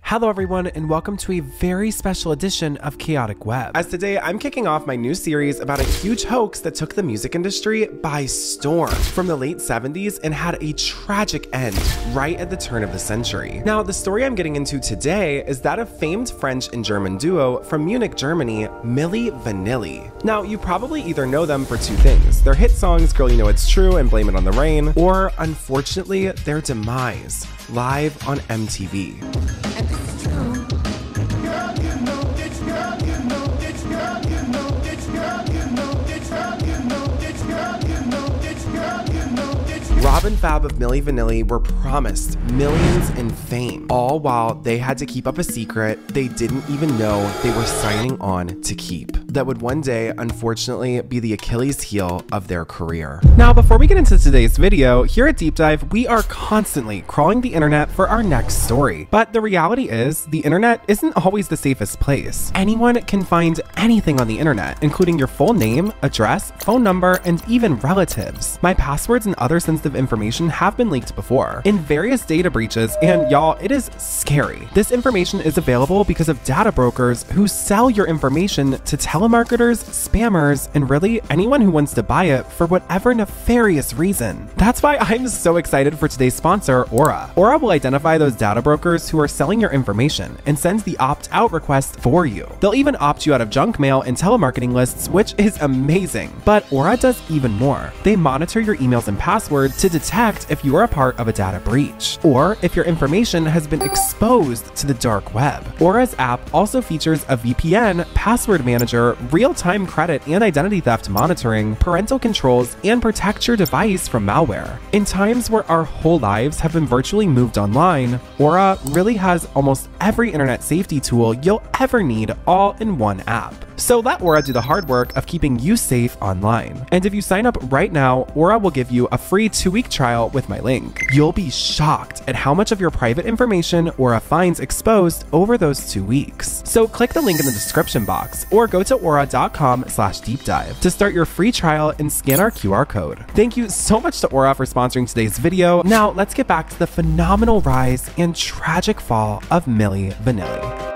Hello everyone, and welcome to a very special edition of Chaotic Web. As today, I'm kicking off my new series about a huge hoax that took the music industry by storm from the late 70s and had a tragic end right at the turn of the century. Now, the story I'm getting into today is that of famed French and German duo from Munich, Germany, Milli Vanilli. Now, you probably either know them for two things: their hit songs Girl You Know It's True and Blame It on the Rain, or unfortunately, their demise live on MTV. Rob and Fab of Milli Vanilli were promised millions in fame, all while they had to keep up a secret they didn't even know they were signing on to keep. That would one day, unfortunately, be the Achilles heel of their career. Now, before we get into today's video, here at Deep Dive, we are constantly crawling the internet for our next story. But the reality is, the internet isn't always the safest place. Anyone can find anything on the internet, including your full name, address, phone number, and even relatives. My passwords and other sensitive information have been leaked before in various data breaches, and y'all, it is scary. This information is available because of data brokers who sell your information to telemarketers, spammers, and really anyone who wants to buy it for whatever nefarious reason. That's why I'm so excited for today's sponsor, Aura. Aura will identify those data brokers who are selling your information and sends the opt-out request for you. They'll even opt you out of junk mail and telemarketing lists, which is amazing. But Aura does even more. They monitor your emails and passwords to detect if you are a part of a data breach, or if your information has been exposed to the dark web. Aura's app also features a VPN, password manager, real-time credit and identity theft monitoring, parental controls, and protect your device from malware. In times where our whole lives have been virtually moved online, Aura really has almost every internet safety tool you'll ever need all in one app. So let Aura do the hard work of keeping you safe online. And if you sign up right now, Aura will give you a free 2-week trial with my link. You'll be shocked at how much of your private information Aura finds exposed over those 2 weeks. So click the link in the description box or go to aura.com/deepdive to start your free trial and scan our QR code. Thank you so much to Aura for sponsoring today's video. Now let's get back to the phenomenal rise and tragic fall of Milli Vanilli.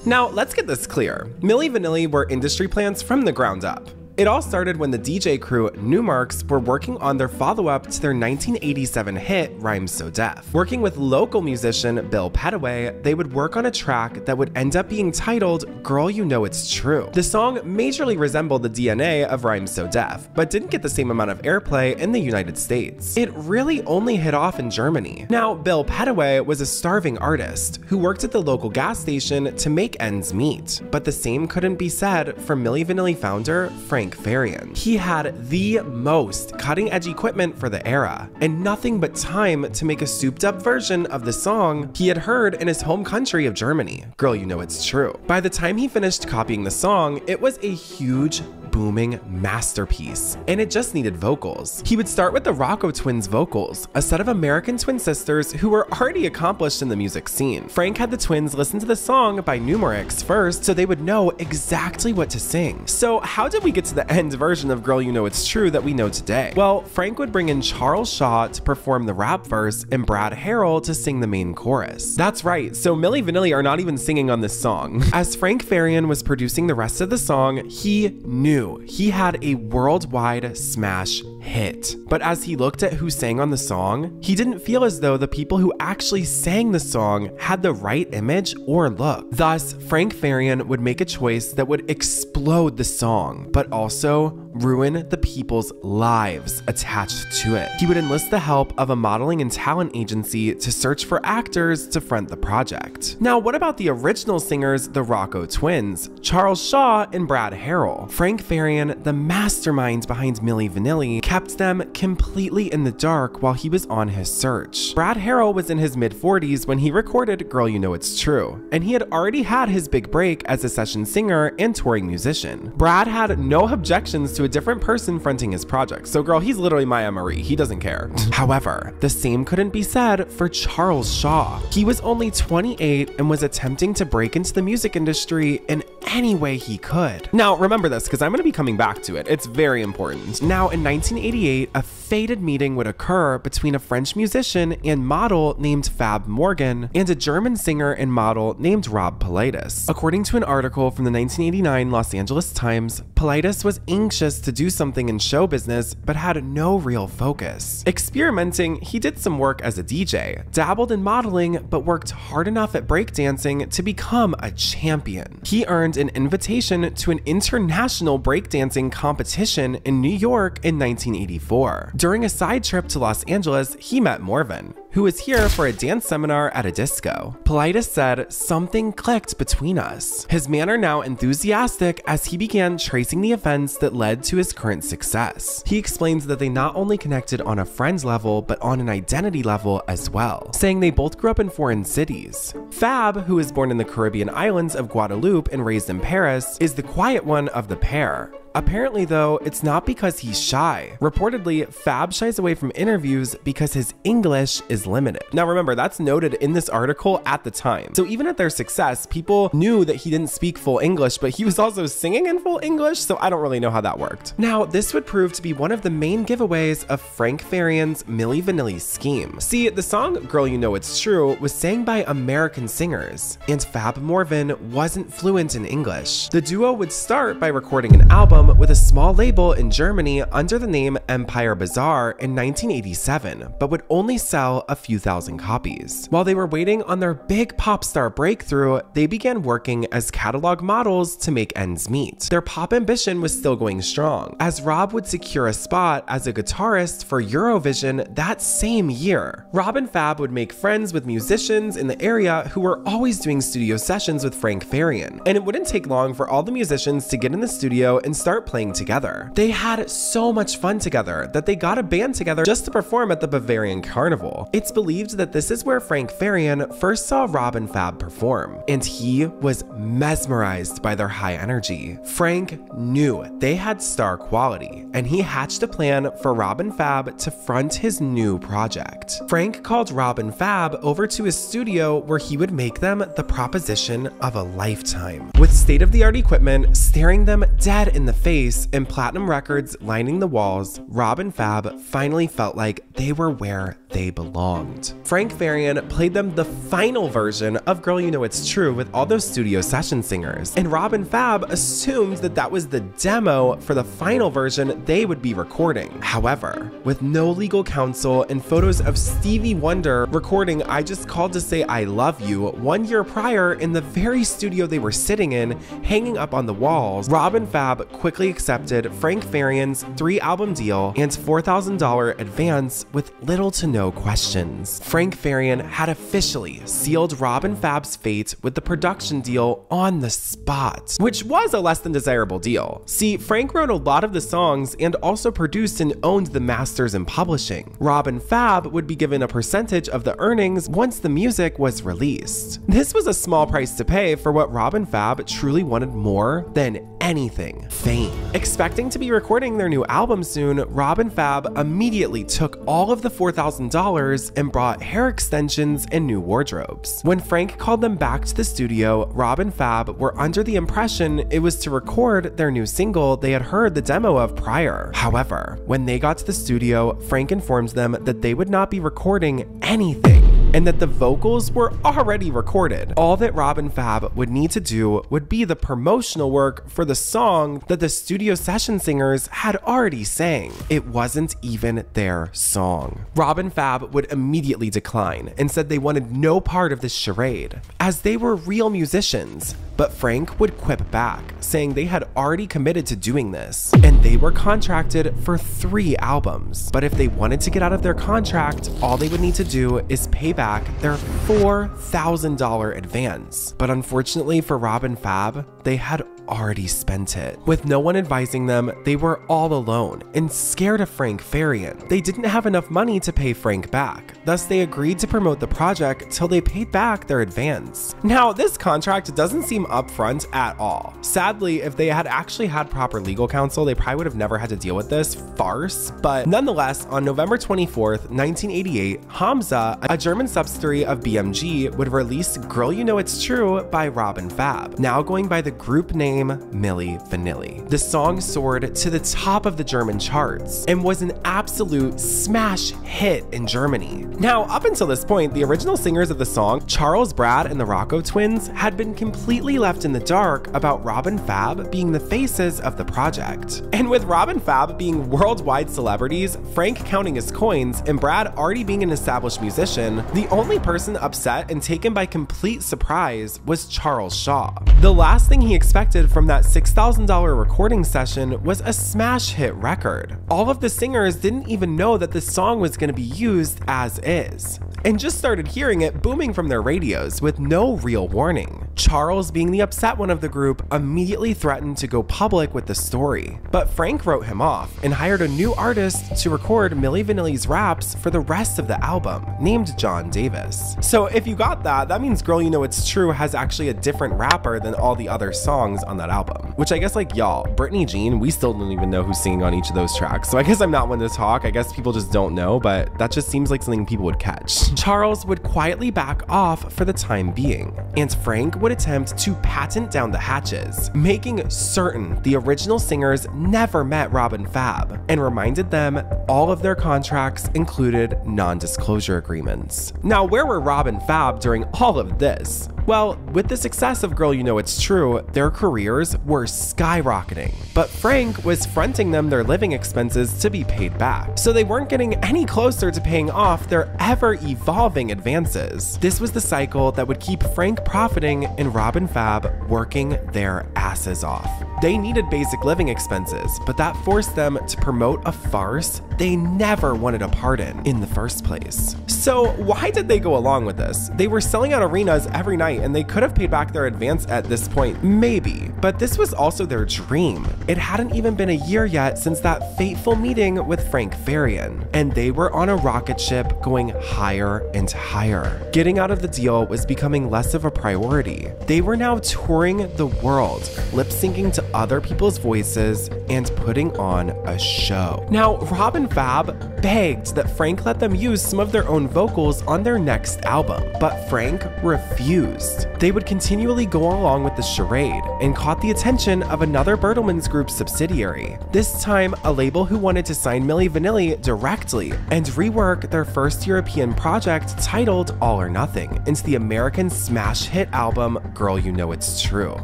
Now, let's get this clear. Milli Vanilli were industry plants from the ground up. It all started when the DJ crew Newmarks were working on their follow-up to their 1987 hit, Rhymes So Deaf. Working with local musician Bill Petaway, they would work on a track that would end up being titled Girl You Know It's True. The song majorly resembled the DNA of Rhymes So Deaf, but didn't get the same amount of airplay in the United States. It really only hit off in Germany. Now, Bill Petaway was a starving artist who worked at the local gas station to make ends meet, but the same couldn't be said for Milli Vanilli founder Frank Farian. He had the most cutting-edge equipment for the era, and nothing but time to make a souped-up version of the song he had heard in his home country of Germany, Girl You Know It's True. By the time he finished copying the song, it was a huge, booming masterpiece, and it just needed vocals. He would start with the Rocco twins' vocals, a set of American twin sisters who were already accomplished in the music scene. Frank had the twins listen to the song by Newmarks first so they would know exactly what to sing. So how did we get to the end version of Girl You Know It's True that we know today? Well, Frank would bring in Charles Shaw to perform the rap verse and Brad Harrell to sing the main chorus. That's right, so Milli Vanilli are not even singing on this song. As Frank Farian was producing the rest of the song, he knew he had a worldwide smash hit. But as he looked at who sang on the song, he didn't feel as though the people who actually sang the song had the right image or look. Thus, Frank Farian would make a choice that would explode the song, but also ruin the people's lives attached to it. He would enlist the help of a modeling and talent agency to search for actors to front the project. Now, what about the original singers, the Rocco twins, Charles Shaw and Brad Harrell? Frank Farian, the mastermind behind Milli Vanilli, kept them completely in the dark while he was on his search. Brad Harrell was in his mid-40s when he recorded Girl You Know It's True, and he had already had his big break as a session singer and touring musician. Brad had no objections to a different person fronting his project, so girl, he's literally Maya Marie, he doesn't care. However, the same couldn't be said for Charles Shaw. He was only 28 and was attempting to break into the music industry in any way he could. Now, remember this, because I'm going to be coming back to it. It's very important. Now, in 19 1988, a fated meeting would occur between a French musician and model named Fab Morgan and a German singer and model named Rob Pilatus. According to an article from the 1989 Los Angeles Times, Pilatus was anxious to do something in show business but had no real focus. Experimenting, he did some work as a DJ, dabbled in modeling, but worked hard enough at breakdancing to become a champion. He earned an invitation to an international breakdancing competition in New York in 1984. During a side trip to Los Angeles, he met Morvan, who was here for a dance seminar at a disco. Pilatus said, "Something clicked between us." His manner now enthusiastic as he began tracing the events that led to his current success. He explains that they not only connected on a friends level, but on an identity level as well, saying they both grew up in foreign cities. Fab, who was born in the Caribbean islands of Guadeloupe and raised in Paris, is the quiet one of the pair. Apparently though, it's not because he's shy. Reportedly, Fab shies away from interviews because his English is limited. Now remember, that's noted in this article at the time. So even at their success, people knew that he didn't speak full English, but he was also singing in full English, so I don't really know how that worked. Now, this would prove to be one of the main giveaways of Frank Farian's Milli Vanilli scheme. See, the song Girl You Know It's True was sang by American singers, and Fab Morvan wasn't fluent in English. The duo would start by recording an album with a small label in Germany under the name Empire Bazaar in 1987, but would only sell a few thousand copies. While they were waiting on their big pop star breakthrough, they began working as catalog models to make ends meet. Their pop ambition was still going strong, as Rob would secure a spot as a guitarist for Eurovision that same year. Rob and Fab would make friends with musicians in the area who were always doing studio sessions with Frank Farian, and it wouldn't take long for all the musicians to get in the studio and start playing together. They had so much fun together that they got a band together just to perform at the Bavarian Carnival. It's believed that this is where Frank Farian first saw Rob and Fab perform, and he was mesmerized by their high energy. Frank knew they had star quality, and he hatched a plan for Rob and Fab to front his new project. Frank called Rob and Fab over to his studio where he would make them the proposition of a lifetime. With state-of-the-art equipment staring them dead in the face and platinum records lining the walls, Rob and Fab finally felt like they were where they belonged. Frank Farian played them the final version of Girl You Know It's True with all those studio session singers, and Rob and Fab assumed that that was the demo for the final version they would be recording. However, with no legal counsel and photos of Stevie Wonder recording I Just Called to Say I Love You 1 year prior in the very studio they were sitting in, hanging up on the walls, Rob and Fab quickly accepted Frank Farian's 3-album deal and $4,000 advance with little to no questions. Frank Farian had officially sealed Rob and Fab's fate with the production deal on the spot, which was a less than desirable deal. See, Frank wrote a lot of the songs and also produced and owned the masters and publishing. Rob and Fab would be given a percentage of the earnings once the music was released. This was a small price to pay for what Rob and Fab truly wanted more than anything: fame. Expecting to be recording their new album soon, Rob and Fab immediately took all of the $4,000 and brought hair extensions and new wardrobes. When Frank called them back to the studio, Rob and Fab were under the impression it was to record their new single they had heard the demo of prior. However, when they got to the studio, Frank informed them that they would not be recording anything, and that the vocals were already recorded. All that Rob and Fab would need to do would be the promotional work for the song that the studio session singers had already sang. It wasn't even their song. Rob and Fab would immediately decline and said they wanted no part of this charade, as they were real musicians. But Frank would quip back, saying they had already committed to doing this, and they were contracted for 3 albums. But if they wanted to get out of their contract, all they would need to do is pay back their $4,000 advance. But unfortunately for Rob and Fab, they had already spent it. With no one advising them, they were all alone and scared of Frank Farian. They didn't have enough money to pay Frank back, thus they agreed to promote the project till they paid back their advance. Now, this contract doesn't seem up front at all. Sadly, if they had actually had proper legal counsel, they probably would have never had to deal with this farce. But nonetheless, on November 24th, 1988, Hamza, a German subsidiary of BMG, would release Girl You Know It's True by Robin Fab, now going by the group name Milli Vanilli. The song soared to the top of the German charts and was an absolute smash hit in Germany. Now, up until this point, the original singers of the song, Charles Brad and the Rocco Twins, had been completely left in the dark about Robin Fab being the faces of the project. And with Robin Fab being worldwide celebrities, Frank counting his coins, and Brad already being an established musician, the only person upset and taken by complete surprise was Charles Shaw. The last thing he expected from that $6,000 recording session was a smash hit record. All of the singers didn't even know that this song was going to be used as is, and just started hearing it booming from their radios with no real warning. Charles, being the upset one of the group, immediately threatened to go public with the story, but Frank wrote him off and hired a new artist to record Milli Vanilli's raps for the rest of the album, named John Davis. So if you got that, that means Girl You Know It's True has actually a different rapper than all the other songs on that album, which I guess, like, y'all, Brittany Jean, we still don't even know who's singing on each of those tracks, so I guess I'm not one to talk. I guess people just don't know, but that just seems like something people would catch. Charles would quietly back off for the time being, and Frank would attempt to patent down the hatches, making certain the original singers never met Robin Fab, and reminded them all of their contracts included non-disclosure agreements. Now, where were Robin Fab during all of this? Well, with the success of Girl You Know It's True, their careers were skyrocketing, but Frank was fronting them their living expenses to be paid back, so they weren't getting any closer to paying off their ever-evolving advances. This was the cycle that would keep Frank profiting and Robin Fab working their asses off. They needed basic living expenses, but that forced them to promote a farce they never wanted a part in the first place. So why did they go along with this? They were selling out arenas every night, and they could have paid back their advance at this point, maybe, but this was also their dream. It hadn't even been a year yet since that fateful meeting with Frank Farian, and they were on a rocket ship going higher and higher. Getting out of the deal was becoming less of a priority. They were now touring the world, lip-syncing to other people's voices and putting on a show. Now, Robin Fab begged that Frank let them use some of their own vocals on their next album, but Frank refused. They would continually go along with the charade and caught the attention of another Bertelmann's Group subsidiary, this time a label who wanted to sign Milli Vanilli directly and rework their first European project titled All or Nothing into the American smash hit album Girl You Know It's True.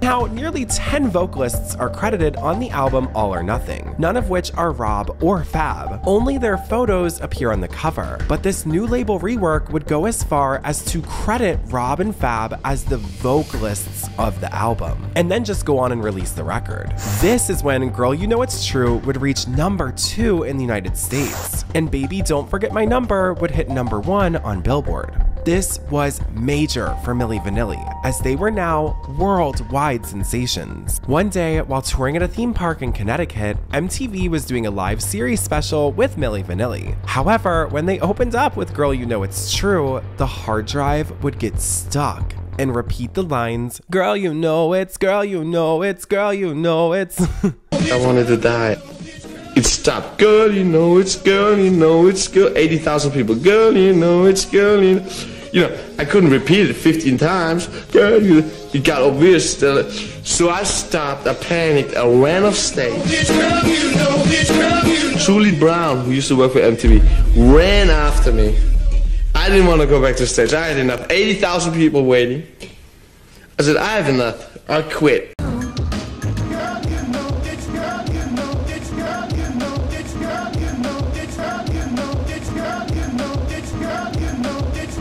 Now, nearly 10 vocalists are credited on the album All or Nothing, none of which are Rob or Fab. Only their photos appear on the cover, but this new label rework would go as far as to credit Rob and Fab as the vocalists of the album, and then just go on and release the record. This is when Girl You Know It's True would reach #2 in the United States, and Baby Don't Forget My Number would hit #1 on Billboard. This was major for Milli Vanilli, as they were now worldwide sensations. One day, while touring at a theme park in Connecticut, MTV was doing a live series special with Milli Vanilli. However, when they opened up with Girl You Know It's True, the hard drive would get stuck and repeat the lines, "Girl you know it's, girl you know it's, girl you know it's." I wanted to die. It stopped. Girl you know it's, girl you know it's, girl. 80,000 people. Girl you know it's, girl you know. You know, I couldn't repeat it 15 times. Girl, it got obvious. So I stopped, I panicked, I ran off stage. Julie Brown, who used to work for MTV, ran after me. I didn't want to go back to stage. I had enough. 80,000 people waiting. I said, I have enough. I quit.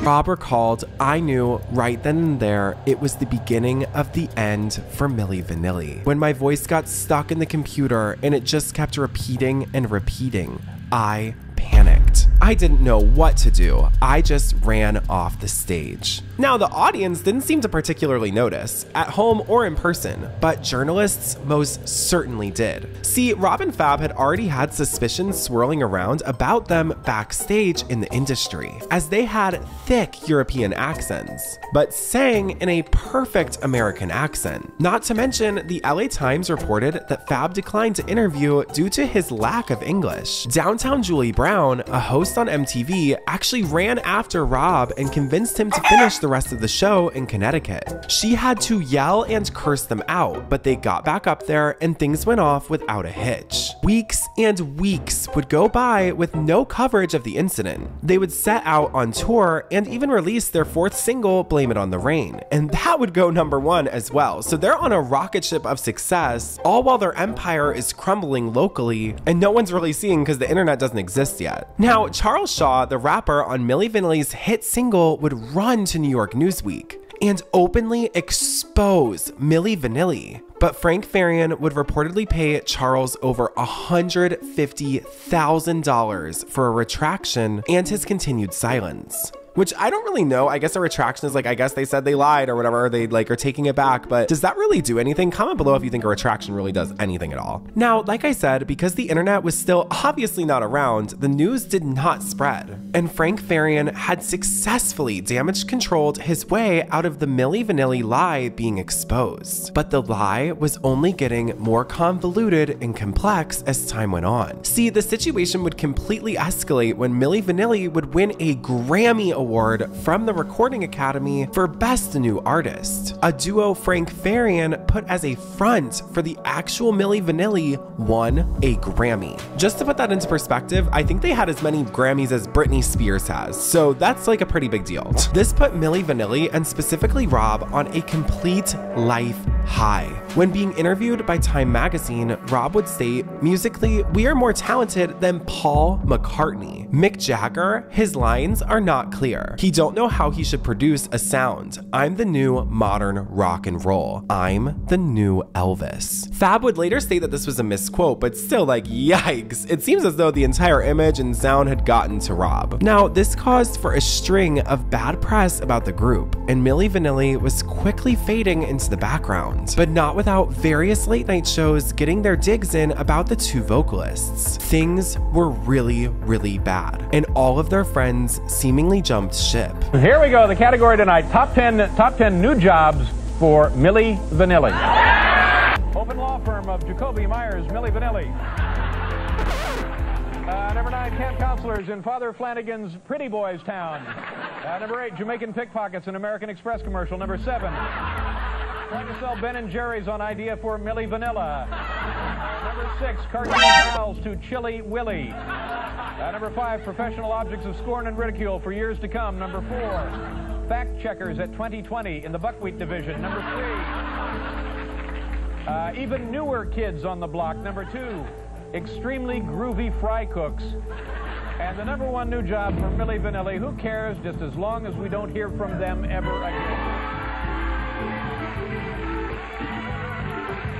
Rob recalled, "I knew right then and there it was the beginning of the end for Milli Vanilli. When my voice got stuck in the computer and it just kept repeating and repeating, I panicked. quote, "I didn't know what to do. I just ran off the stage." Now, the audience didn't seem to particularly notice, at home or in person, but journalists most certainly did. See, Rob and Fab had already had suspicions swirling around about them backstage in the industry, as they had thick European accents, but sang in a perfect American accent. Not to mention, the LA Times reported that Fab declined to interview due to his lack of English. Downtown Julie Brown, a host on MTV, actually ran after Rob and convinced him to finish the rest of the show in Connecticut. She had to yell and curse them out, but they got back up there and things went off without a hitch. Weeks and weeks would go by with no coverage of the incident. They would set out on tour and even release their fourth single, Blame It on the Rain, and that would go #1 as well. So they're on a rocket ship of success, all while their empire is crumbling locally and no one's really seeing because the internet doesn't exist yet. Now, Charles Shaw, the rapper on Milli Vanilli's hit single, would run to New York Newsweek and openly expose Milli Vanilli. But Frank Farian would reportedly pay Charles over $150,000 for a retraction and his continued silence. Which I don't really know. I guess a retraction is like, I guess they said they lied or whatever, they like are taking it back, but does that really do anything? Comment below if you think a retraction really does anything at all. Now, like I said, because the internet was still obviously not around, the news did not spread. And Frank Farian had successfully damage controlled his way out of the Milli Vanilli lie being exposed. But the lie was only getting more convoluted and complex as time went on. See, the situation would completely escalate when Milli Vanilli would win a Grammy Award from the Recording Academy for Best New Artist. A duo Frank Farian put as a front for the actual Milli Vanilli won a Grammy. Just to put that into perspective, I think they had as many Grammys as Britney Spears has, so that's like a pretty big deal. This put Milli Vanilli and specifically Rob on a complete life high. When being interviewed by Time magazine, Rob would state, "Musically, we are more talented than Paul McCartney. Mick Jagger, his lines are not clear. He don't know how he should produce a sound. I'm the new modern rock and roll. I'm the new Elvis." Fab would later state that this was a misquote, but still, like, yikes. It seems as though the entire image and sound had gotten to Rob. Now, this caused for a string of bad press about the group, and Milli Vanilli was quickly fading into the background, but not without various late night shows getting their digs in about the two vocalists. Things were really, really bad, and all of their friends seemingly jumped ship. Here we go, the category tonight, top 10 new jobs for Milli Vanilli. Open law firm of Jacoby Myers, Milli Vanilli. Number 9, camp counselors in Father Flanagan's Pretty Boys Town. Number 8, Jamaican pickpockets in American Express commercial. Number 7, trying to sell Ben & Jerry's on idea for Milli Vanilla. Number 6, cartoon pals to Chili Willy. Number 5, professional objects of scorn and ridicule for years to come. Number 4, fact checkers at 2020 in the buckwheat division. Number 3, even newer kids on the block. Number 2, extremely groovy fry cooks. And the number 1 new job for Milli Vanilli, who cares, just as long as we don't hear from them ever again.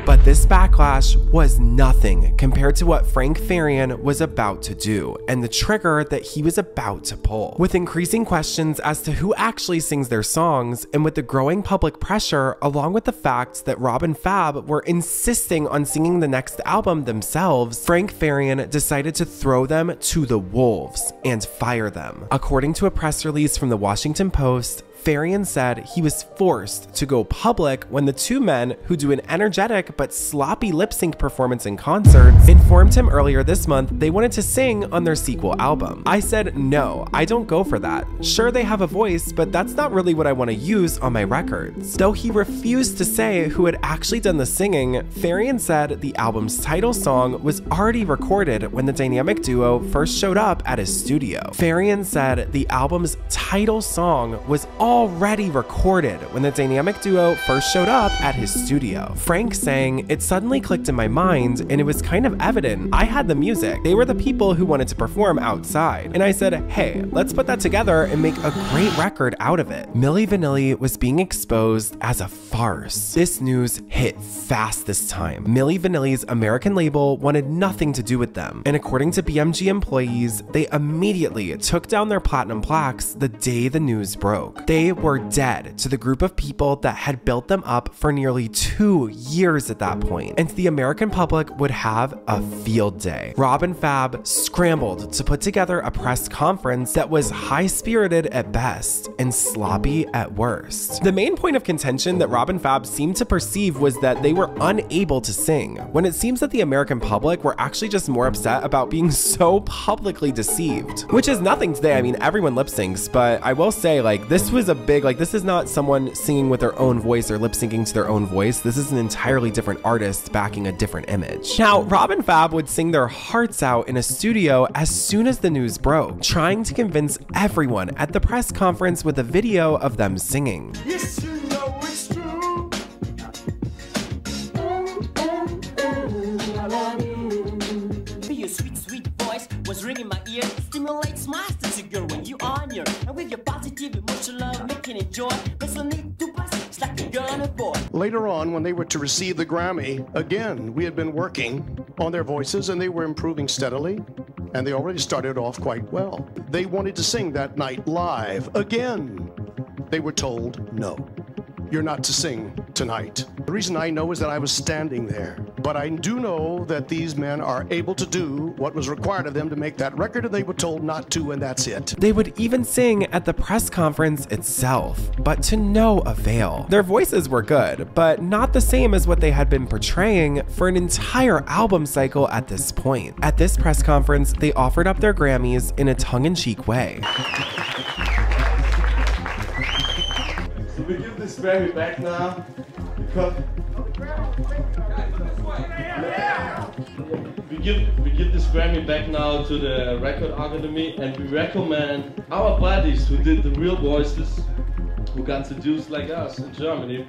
But this backlash was nothing compared to what Frank Farian was about to do and the trigger that he was about to pull. With increasing questions as to who actually sings their songs, and with the growing public pressure, along with the fact that Rob and Fab were insisting on singing the next album themselves, Frank Farian decided to throw them to the wolves and fire them. According to a press release from the Washington Post, Farian said he was forced to go public when the two men, who do an energetic but sloppy lip-sync performance in concerts, informed him earlier this month they wanted to sing on their sequel album. "I said, no, I don't go for that. Sure, they have a voice, but that's not really what I want to use on my records." Though he refused to say who had actually done the singing, Farian said the album's title song was already recorded when the dynamic duo first showed up at his studio. Farian said the album's title song was already already recorded when the dynamic duo first showed up at his studio. Frank sang, "It suddenly clicked in my mind and it was kind of evident I had the music. They were the people who wanted to perform outside. And I said, hey, let's put that together and make a great record out of it." Milli Vanilli was being exposed as a farce. This news hit fast this time. Milli Vanilli's American label wanted nothing to do with them, and according to BMG employees, they immediately took down their platinum plaques the day the news broke. They were dead to the group of people that had built them up for nearly 2 years at that point, and the American public would have a field day. Rob and Fab scrambled to put together a press conference that was high-spirited at best and sloppy at worst. The main point of contention that Rob and Fab seemed to perceive was that they were unable to sing, when it seems that the American public were actually just more upset about being so publicly deceived. Which is nothing today, I mean, everyone lip syncs, but I will say, like, this was a big, like, this is not someone singing with their own voice or lip syncing to their own voice. This is an entirely different artist backing a different image. Now, Rob and Fab would sing their hearts out in a studio as soon as the news broke, trying to convince everyone at the press conference with a video of them singing. Yes, you know it's true. Your sweet, sweet voice was ringing my ear. Stimulates my sense of girl when you are near. And with your positive emotional love, making it joy. Listening to us, it's like a girl and a boy. Later on, when they were to receive the Grammy, again, we had been working on their voices and they were improving steadily. And they already started off quite well. They wanted to sing that night live again. They were told, no, you're not to sing tonight. The reason I know is that I was standing there. But I do know that these men are able to do what was required of them to make that record, and they were told not to, and that's it. They would even sing at the press conference itself, but to no avail. Their voices were good, but not the same as what they had been portraying for an entire album cycle at this point. At this press conference, they offered up their Grammys in a tongue-in-cheek way. So we give this Grammy back now because we give this Grammy back now to the Record Academy, and we recommend our buddies who did the real voices, who got seduced like us in Germany.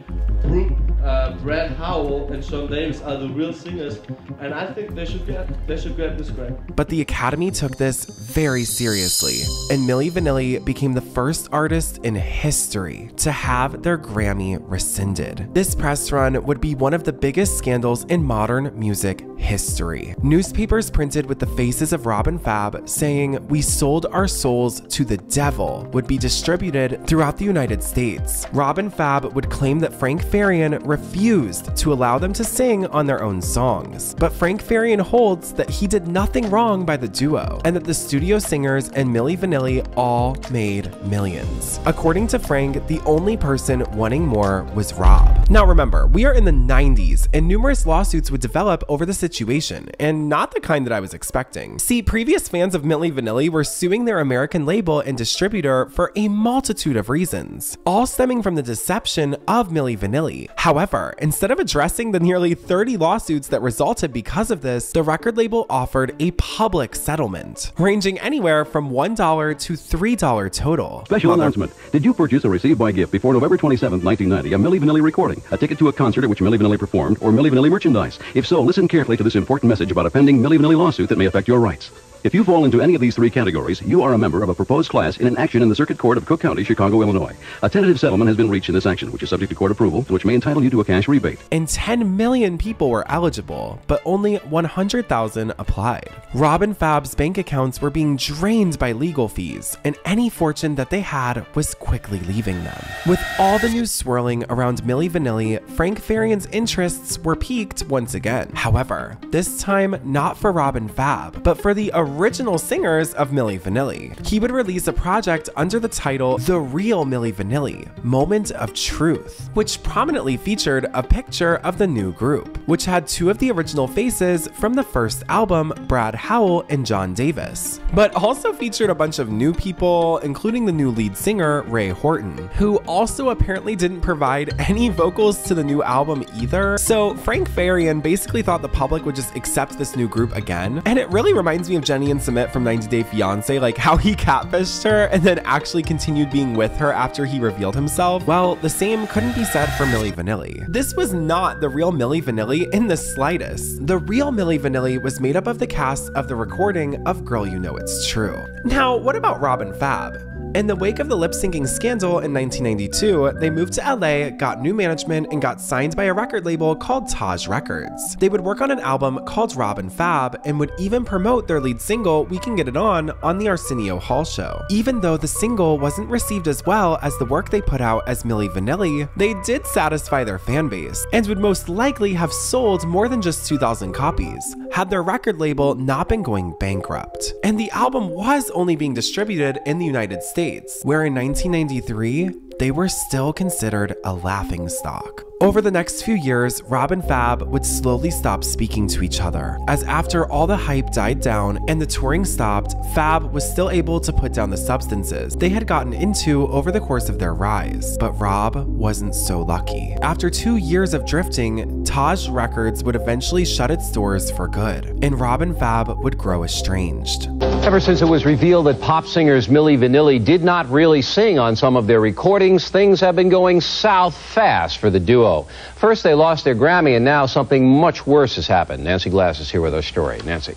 Brad Howell and Sean Davis are the real singers, and I think they should get this Grammy. But the Academy took this very seriously, and Milli Vanilli became the first artist in history to have their Grammy rescinded. This press run would be one of the biggest scandals in modern music history. Newspapers printed with the faces of Rob and Fab saying, "We sold our souls to the devil," would be distributed throughout the United States. Rob and Fab would claim that Frank Farian refused to allow them to sing on their own songs. But Frank Farian holds that he did nothing wrong by the duo, and that the studio singers and Milli Vanilli all made millions. According to Frank, the only person wanting more was Rob. Now remember, we are in the 90s, and numerous lawsuits would develop over the situation, and not the kind that I was expecting. See, previous fans of Milli Vanilli were suing their American label and distributor for a multitude of reasons, all stemming from the deception of Milli Vanilli. However, instead of addressing the nearly 30 lawsuits that resulted because of this, the record label offered a public settlement, ranging anywhere from $1 to $3 total. Special announcement. Did you purchase or receive by gift before November 27, 1990 a Milli Vanilli recording, a ticket to a concert at which Milli Vanilli performed, or Milli Vanilli merchandise? If so, listen carefully to this important message about a pending Milli Vanilli lawsuit that may affect your rights. If you fall into any of these three categories, you are a member of a proposed class in an action in the Circuit Court of Cook County, Chicago, Illinois. A tentative settlement has been reached in this action, which is subject to court approval and which may entitle you to a cash rebate. And 10 million people were eligible, but only 100,000 applied. Rob and Fab's bank accounts were being drained by legal fees, and any fortune that they had was quickly leaving them. With all the news swirling around Milli Vanilli, Frank Farian's interests were piqued once again. However, this time not for Rob and Fab, but for the original singers of Milli Vanilli. He would release a project under the title The Real Milli Vanilli, Moment of Truth, which prominently featured a picture of the new group, which had two of the original faces from the first album, Brad Howell and John Davis, but also featured a bunch of new people, including the new lead singer, Ray Horton, who also apparently didn't provide any vocals to the new album either. So Frank Farian basically thought the public would just accept this new group again, and it really reminds me of Jenny and Sumit from 90 Day Fiancé, like how he catfished her and then actually continued being with her after he revealed himself? Well, the same couldn't be said for Milli Vanilli. This was not the real Milli Vanilli in the slightest. The real Milli Vanilli was made up of the cast of the recording of Girl You Know It's True. Now, what about Rob and Fab? In the wake of the lip-syncing scandal in 1992, they moved to LA, got new management, and got signed by a record label called Taj Records. They would work on an album called Rob and Fab, and would even promote their lead single, We Can Get It On the Arsenio Hall show. Even though the single wasn't received as well as the work they put out as Milli Vanilli, they did satisfy their fan base, and would most likely have sold more than just 2,000 copies, had their record label not been going bankrupt. And the album was only being distributed in the United States, where in 1993, they were still considered a laughingstock. Over the next few years, Rob and Fab would slowly stop speaking to each other, as after all the hype died down and the touring stopped, Fab was still able to put down the substances they had gotten into over the course of their rise. But Rob wasn't so lucky. After 2 years of drifting, Taj Records would eventually shut its doors for good, and Rob and Fab would grow estranged. Ever since it was revealed that pop singers Milli Vanilli did not really sing on some of their recordings, things have been going south fast for the duo. First, they lost their Grammy, and now something much worse has happened. Nancy Glass is here with our story. Nancy.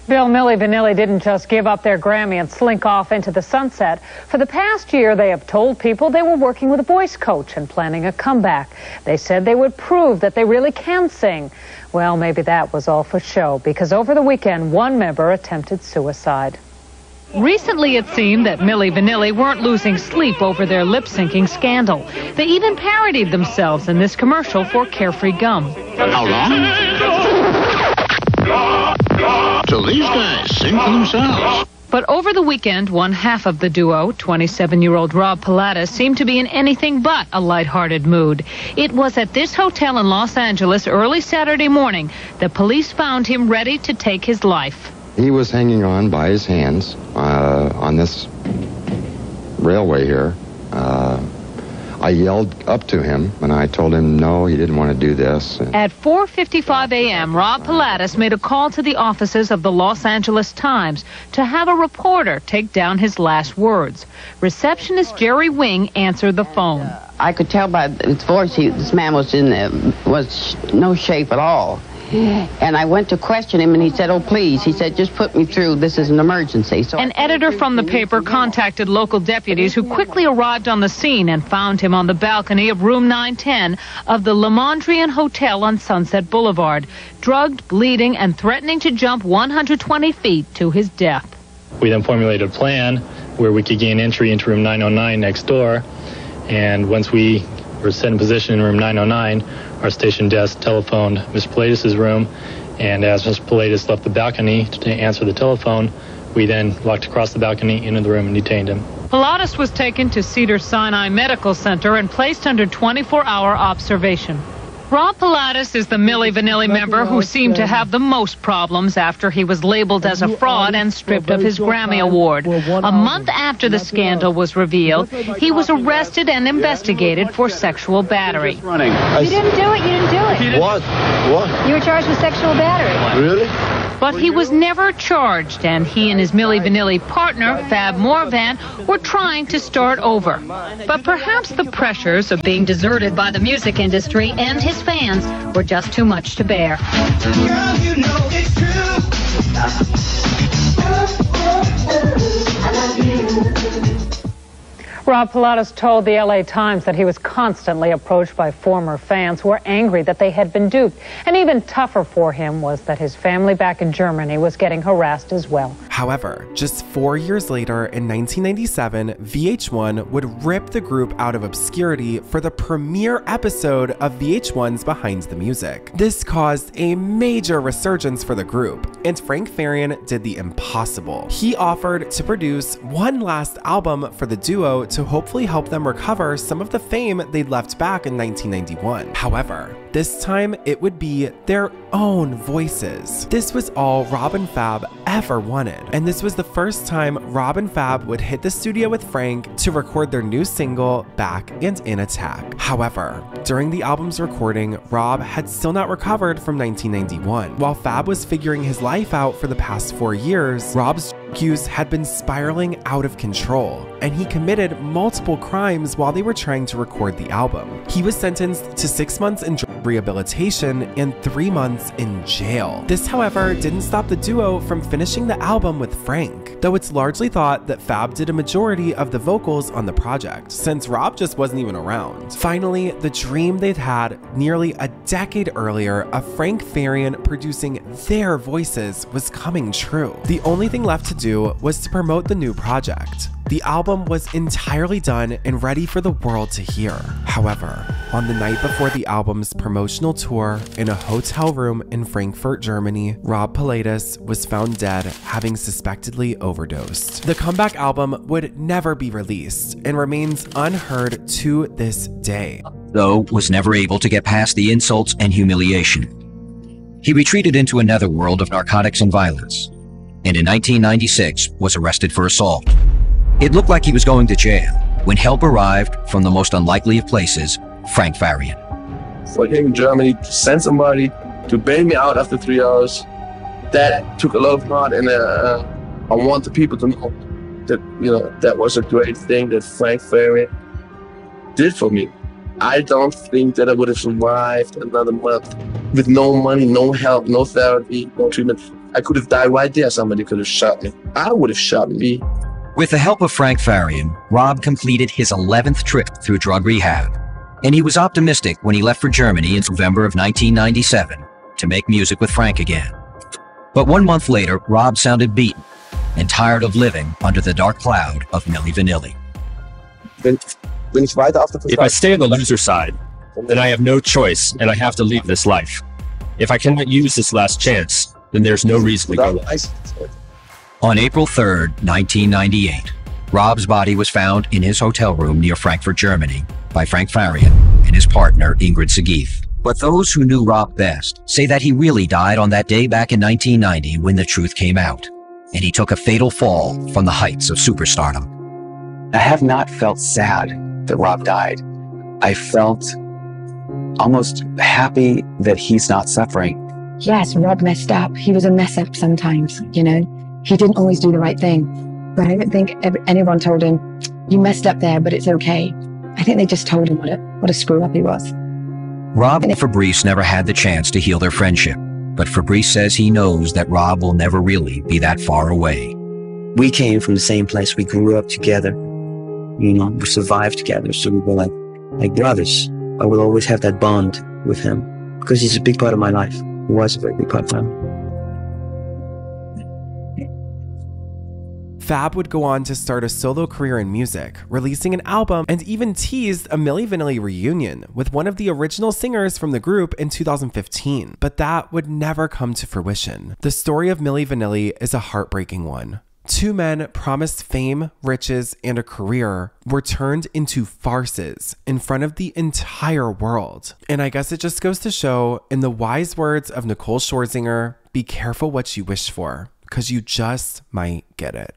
Bill, Milli Vanilli didn't just give up their Grammy and slink off into the sunset. For the past year, they have told people they were working with a voice coach and planning a comeback. They said they would prove that they really can sing. Well, maybe that was all for show, because over the weekend, one member attempted suicide. Recently, it seemed that Milli Vanilli weren't losing sleep over their lip-syncing scandal. They even parodied themselves in this commercial for Carefree Gum. How long? Till these guys sing for themselves. But over the weekend, one half of the duo, 27-year-old Rob Pilatus, seemed to be in anything but a lighthearted mood. It was at this hotel in Los Angeles early Saturday morning that police found him ready to take his life. He was hanging on by his hands on this railway here. I yelled up to him, and I told him no, he didn't want to do this. At 4:55 a.m., Rob Pilatus made a call to the offices of the Los Angeles Times to have a reporter take down his last words. Receptionist Jerry Wing answered the phone. I could tell by his voice this man was no shape at all. And I went to question him, and he said, oh, please. He said, just put me through. This is an emergency. So an editor from the paper contacted local deputies who quickly arrived on the scene and found him on the balcony of room 910 of the Le Mondrian Hotel on Sunset Boulevard, drugged, bleeding, and threatening to jump 120 feet to his death. We then formulated a plan where we could gain entry into room 909 next door. And once we were set in position in room 909, our station desk telephoned Mr. Pilatus' room, and as Mr. Pilatus left the balcony to answer the telephone, we then walked across the balcony into the room and detained him. Pilatus was taken to Cedars-Sinai Medical Center and placed under 24-hour observation. Rob Pilatus is the Milli Vanilli member who seemed to have the most problems after he was labeled as a fraud and stripped of his Grammy Award. A month after the scandal was revealed, he was arrested and investigated for sexual battery. You didn't do it. You didn't do it. What? What? You were charged with sexual battery. Really? But he was never charged, and he and his Milli Vanilli partner, Fab Morvan, were trying to start over. But perhaps the pressures of being deserted by the music industry and his fans were just too much to bear. Girl, you know it's true. I love you. Rob Pilatus told the LA Times that he was constantly approached by former fans who were angry that they had been duped. And even tougher for him was that his family back in Germany was getting harassed as well. However, just 4 years later, in 1997, VH1 would rip the group out of obscurity for the premiere episode of VH1's Behind the Music. This caused a major resurgence for the group, and Frank Farian did the impossible. He offered to produce one last album for the duo to hopefully help them recover some of the fame they'd left back in 1991. However, this time it would be their own voices. This was all Rob and Fab ever wanted, and this was the first time Rob and Fab would hit the studio with Frank to record their new single, Back and in Attack. However, during the album's recording, Rob had still not recovered from 1991. While Fab was figuring his life out for the past 4 years, Rob's use had been spiraling out of control, and he committed multiple crimes while they were trying to record the album. He was sentenced to 6 months in rehabilitation and 3 months in jail. This, however, didn't stop the duo from finishing the album with Frank, though it's largely thought that Fab did a majority of the vocals on the project, since Rob just wasn't even around. Finally, the dream they'd had nearly a decade earlier of Frank Farian producing their voices was coming true. The only thing left to do was to promote the new project. The album was entirely done and ready for the world to hear. However, on the night before the album's promotional tour in a hotel room in Frankfurt, Germany, Rob Pilatus was found dead, having suspectedly overdosed. The comeback album would never be released and remains unheard to this day, though was never able to get past the insults and humiliation. He retreated into a netherworld of narcotics and violence, and in 1996 was arrested for assault. It looked like he was going to jail when help arrived from the most unlikely of places, Frank Farian. For him in Germany to send somebody to bail me out after 3 hours, that took a lot of heart, and I want the people to know that, you know, that was a great thing that Frank Farian did for me. I don't think that I would have survived another month with no money, no help, no therapy, no treatment. I could have died right there. Somebody could have shot me. I would have shot me. With the help of Frank Farian, Rob completed his 11th trip through drug rehab, and he was optimistic when he left for Germany in November of 1997 to make music with Frank again. But 1 month later, Rob sounded beaten and tired of living under the dark cloud of Milli Vanilli. If I stay on the loser side, then I have no choice and I have to leave this life. If I cannot use this last chance, then there's no reason to go on. On April 3rd, 1998, Rob's body was found in his hotel room near Frankfurt, Germany, by Frank Farian and his partner, Ingrid Segeith. But those who knew Rob best say that he really died on that day back in 1990 when the truth came out, and he took a fatal fall from the heights of superstardom. I have not felt sad that Rob died. I felt almost happy that he's not suffering. Yes, Rob messed up. He was a mess up sometimes, you know. He didn't always do the right thing. But I don't think anyone told him, you messed up there, but it's okay. I think they just told him what a screw up he was. Rob and Fabrice never had the chance to heal their friendship, but Fabrice says he knows that Rob will never really be that far away. We came from the same place. We grew up together. You know, we survived together. So we were like brothers. I will always have that bond with him because he's a big part of my life. He was a very big part of my life. Fab would go on to start a solo career in music, releasing an album and even teased a Milli Vanilli reunion with one of the original singers from the group in 2015, but that would never come to fruition. The story of Milli Vanilli is a heartbreaking one. Two men promised fame, riches, and a career were turned into farces in front of the entire world. And I guess it just goes to show, in the wise words of Nicole Scherzinger, be careful what you wish for, because you just might get it.